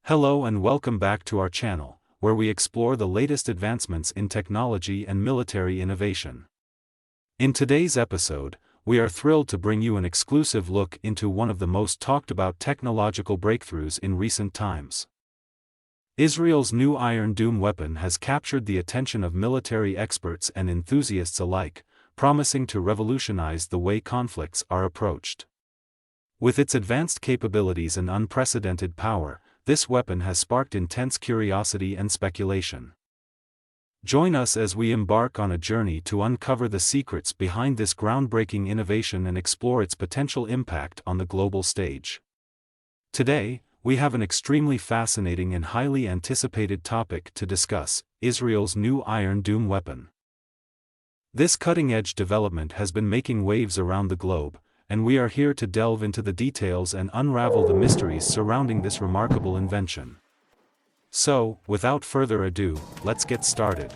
Hello and welcome back to our channel, where we explore the latest advancements in technology and military innovation. In today's episode, we are thrilled to bring you an exclusive look into one of the most talked about technological breakthroughs in recent times. Israel's new Iron Dome weapon has captured the attention of military experts and enthusiasts alike, promising to revolutionize the way conflicts are approached. With its advanced capabilities and unprecedented power, this weapon has sparked intense curiosity and speculation. Join us as we embark on a journey to uncover the secrets behind this groundbreaking innovation and explore its potential impact on the global stage. Today, we have an extremely fascinating and highly anticipated topic to discuss: Israel's new Iron Dome weapon. This cutting-edge development has been making waves around the globe, and we are here to delve into the details and unravel the mysteries surrounding this remarkable invention. So, without further ado, let's get started.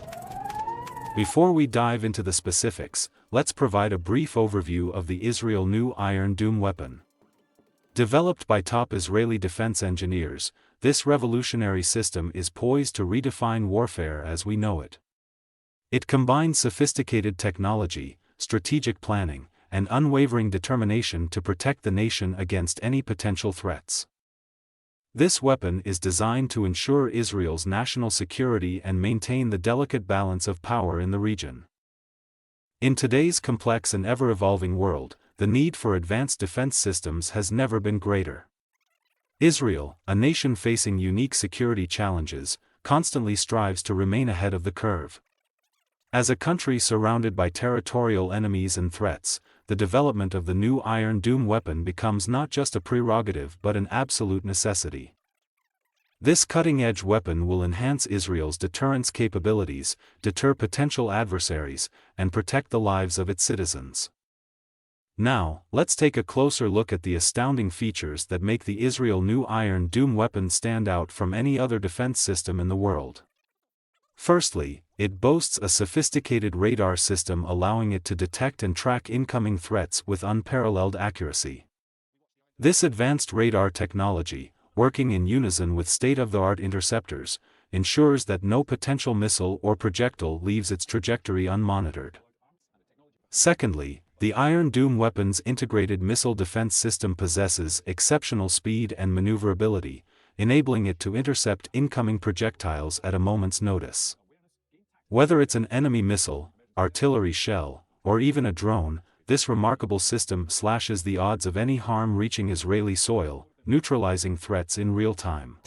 Before we dive into the specifics, let's provide a brief overview of the Israel new Iron Dome weapon. Developed by top Israeli defense engineers, this revolutionary system is poised to redefine warfare as we know it. It combines sophisticated technology, strategic planning, and unwavering determination to protect the nation against any potential threats. This weapon is designed to ensure Israel's national security and maintain the delicate balance of power in the region. In today's complex and ever-evolving world, the need for advanced defense systems has never been greater. Israel, a nation facing unique security challenges, constantly strives to remain ahead of the curve. As a country surrounded by territorial enemies and threats, the development of the new Iron Dome weapon becomes not just a prerogative but an absolute necessity. This cutting-edge weapon will enhance Israel's deterrence capabilities, deter potential adversaries, and protect the lives of its citizens. Now, let's take a closer look at the astounding features that make the Israel new Iron Dome weapon stand out from any other defense system in the world. Firstly, it boasts a sophisticated radar system allowing it to detect and track incoming threats with unparalleled accuracy. This advanced radar technology, working in unison with state-of-the-art interceptors, ensures that no potential missile or projectile leaves its trajectory unmonitored. Secondly, the Iron Dome weapon's integrated missile defense system possesses exceptional speed and maneuverability, enabling it to intercept incoming projectiles at a moment's notice. Whether it's an enemy missile, artillery shell, or even a drone, this remarkable system slashes the odds of any harm reaching Israeli soil, neutralizing threats in real time.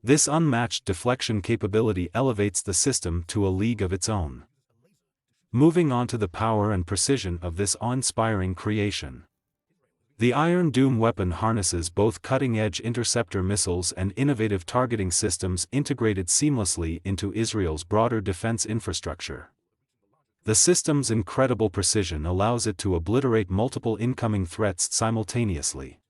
This unmatched deflection capability elevates the system to a league of its own. Moving on to the power and precision of this awe-inspiring creation. The Iron Dome weapon harnesses both cutting-edge interceptor missiles and innovative targeting systems integrated seamlessly into Israel's broader defense infrastructure. The system's incredible precision allows it to obliterate multiple incoming threats simultaneously.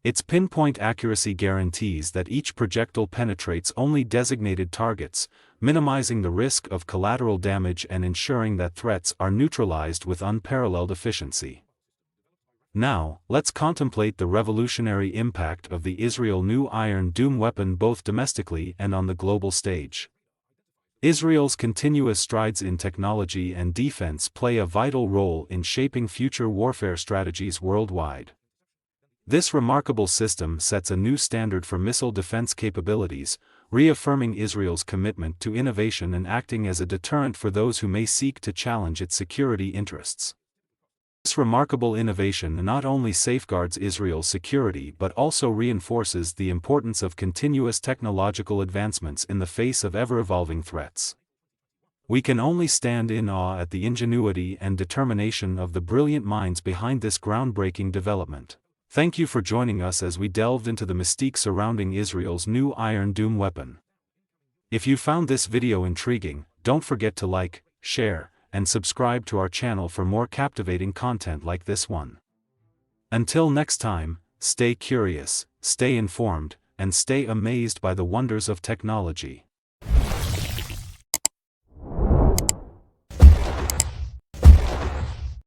Its pinpoint accuracy guarantees that each projectile penetrates only designated targets, minimizing the risk of collateral damage and ensuring that threats are neutralized with unparalleled efficiency. Now, let's contemplate the revolutionary impact of the Israel new Iron Dome weapon both domestically and on the global stage. Israel's continuous strides in technology and defense play a vital role in shaping future warfare strategies worldwide. This remarkable system sets a new standard for missile defense capabilities, reaffirming Israel's commitment to innovation and acting as a deterrent for those who may seek to challenge its security interests. This remarkable innovation not only safeguards Israel's security but also reinforces the importance of continuous technological advancements in the face of ever-evolving threats. We can only stand in awe at the ingenuity and determination of the brilliant minds behind this groundbreaking development. Thank you for joining us as we delved into the mystique surrounding Israel's new Iron Dome weapon. If you found this video intriguing, don't forget to like, share, and subscribe to our channel for more captivating content like this one. Until next time, stay curious, stay informed, and stay amazed by the wonders of technology.